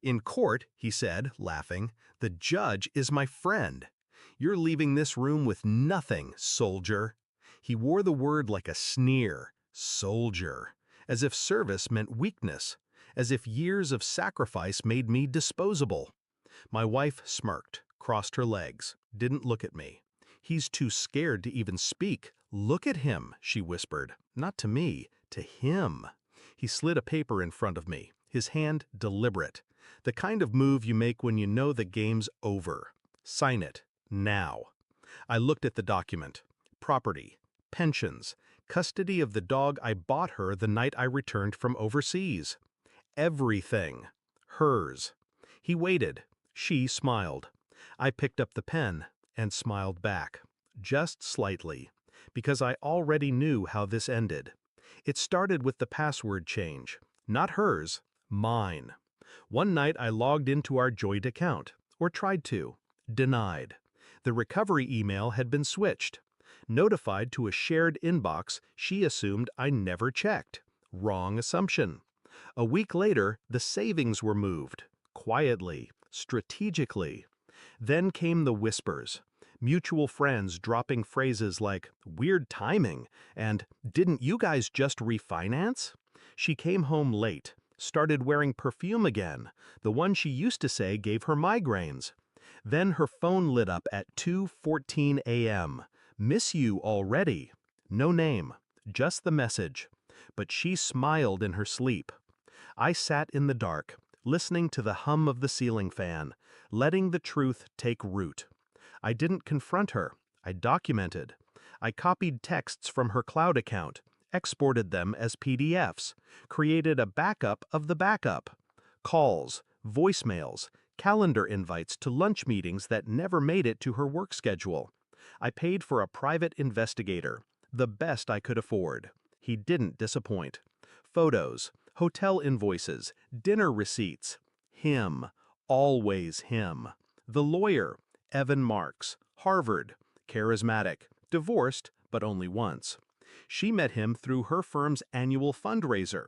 In court, he said, laughing, the judge is my friend. You're leaving this room with nothing, soldier. He wore the word like a sneer, soldier, as if service meant weakness, as if years of sacrifice made me disposable. My wife smirked, crossed her legs, didn't look at me. He's too scared to even speak. Look at him, she whispered. Not to me, to him. He slid a paper in front of me, his hand deliberate. The kind of move you make when you know the game's over. Sign it, now. I looked at the document. Property, pensions, custody of the dog I bought her the night I returned from overseas. Everything. Hers. He waited. She smiled. I picked up the pen and smiled back, just slightly, because I already knew how this ended. It started with the password change. Not hers, mine. One night I logged into our joint account, or tried to. Denied. The recovery email had been switched. Notified to a shared inbox she assumed I never checked. Wrong assumption. A week later, the savings were moved. Quietly, strategically. Then came the whispers. Mutual friends dropping phrases like, weird timing, and didn't you guys just refinance? She came home late, started wearing perfume again, the one she used to say gave her migraines. Then her phone lit up at 2:14 a.m. Miss you already. No name, just the message. But she smiled in her sleep. I sat in the dark, listening to the hum of the ceiling fan, letting the truth take root. I didn't confront her. I documented. I copied texts from her cloud account, exported them as PDFs, created a backup of the backup. Calls, voicemails, calendar invites to lunch meetings that never made it to her work schedule. I paid for a private investigator, the best I could afford. He didn't disappoint. Photos, hotel invoices, dinner receipts. Him, always him. The lawyer, Evan Marks, Harvard, charismatic, divorced, but only once. She met him through her firm's annual fundraiser.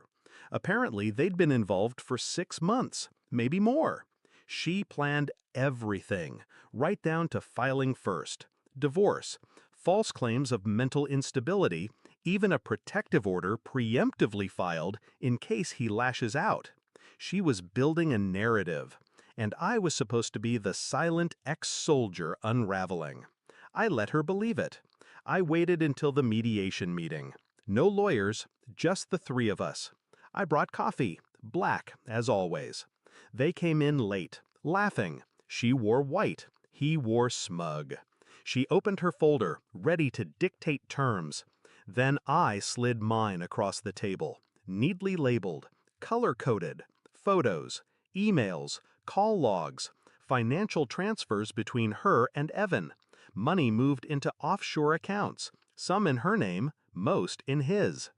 Apparently, they'd been involved for 6 months, maybe more. She planned everything, right down to filing first. Divorce, false claims of mental instability, even a protective order preemptively filed in case he lashes out. She was building a narrative, and I was supposed to be the silent ex-soldier unraveling. I let her believe it. I waited until the mediation meeting. No lawyers, just the three of us. I brought coffee, black, as always. They came in late, laughing. She wore white. He wore smug. She opened her folder, ready to dictate terms. Then I slid mine across the table, neatly labeled, color-coded, photos, emails, call logs, financial transfers between her and Evan, money moved into offshore accounts, some in her name, most in his.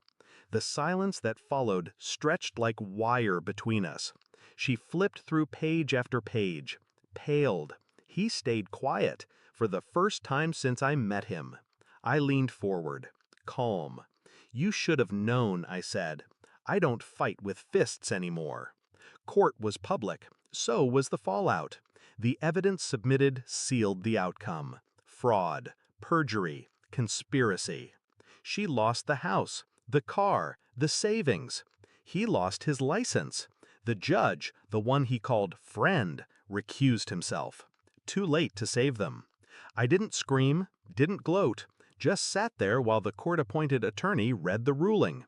The silence that followed stretched like wire between us. She flipped through page after page, paled. He stayed quiet, for the first time since I met him. I leaned forward, calm. You should have known, I said. I don't fight with fists anymore. Court was public, so was the fallout. The evidence submitted sealed the outcome. Fraud, perjury, conspiracy. She lost the house, the car, the savings. He lost his license. The judge, the one he called friend, recused himself. Too late to save them. I didn't scream, didn't gloat, just sat there while the court-appointed attorney read the ruling.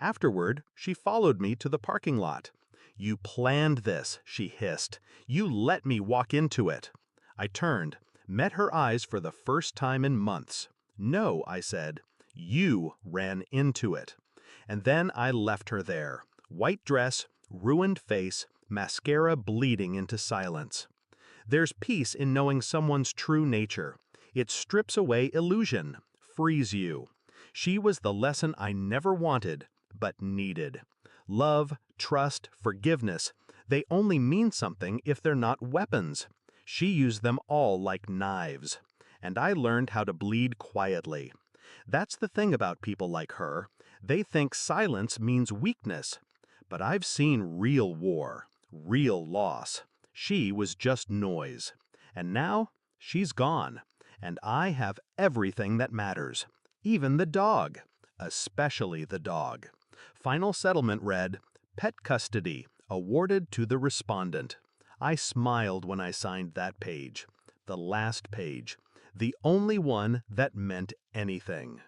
Afterward, she followed me to the parking lot. You planned this, she hissed. You let me walk into it. I turned, met her eyes for the first time in months. No, I said. You ran into it. And then I left her there. White dress, ruined face, mascara bleeding into silence. There's peace in knowing someone's true nature. It strips away illusion, frees you. She was the lesson I never wanted, but needed. Love, trust, forgiveness, they only mean something if they're not weapons. She used them all like knives. And I learned how to bleed quietly. That's the thing about people like her. They think silence means weakness. But I've seen real war, Real loss. She was just noise. And now, she's gone. And I have everything that matters. Even the dog. Especially the dog. Final settlement read, Pet custody, awarded to the respondent. I smiled when I signed that page. The last page. The only one that meant anything.